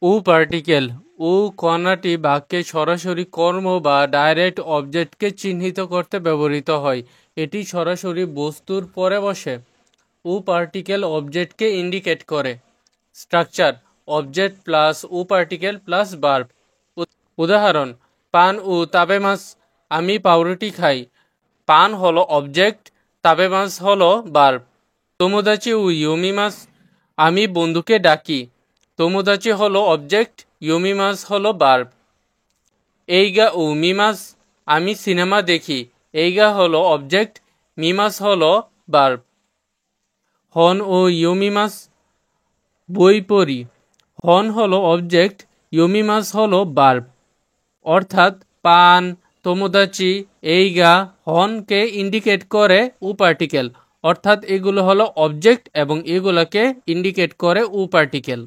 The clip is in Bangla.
উ পার্টিকেল উ কণাটি বাক্যে সরাসরি কর্ম বা ডাইরেক্ট অবজেক্টকে চিহ্নিত করতে ব্যবহৃত হয়। এটি সরাসরি বস্তুর পরে বসে। উ পার্টিকেল অবজেক্টকে ইন্ডিকেট করে। স্ট্রাকচার অবজেক্ট প্লাস উ পার্টিকেল প্লাস ভার্ব। উদাহরণ পান ও তাবেমাস আমি পাউরুটি খাই। পান হলো অবজেক্ট, তাবেমাস হলো ভার্ব। তোমোদাচি ও ইউমিমাস আমি বন্ধুকে ডাকি। তোমোদাচি হলো অবজেক্ট, ইউমিমাস হলো ভার্ব। এইগা ও মিমাস আমি সিনেমা দেখি। এইগা হলো অবজেক্ট, মিমাস হলো ভার্ব। হন ও ইউমিমাস বই পড়ি। হন হলো অবজেক্ট, ইউমিমাস হলো ভার্ব। অর্থাৎ পান, তোমোদাচি, এইগা, হনকে ইন্ডিকেট করে উ পার্টিকেল। অর্থাৎ এগুলো হলো অবজেক্ট এবং এগুলোকে ইন্ডিকেট করে উ পার্টিকেল।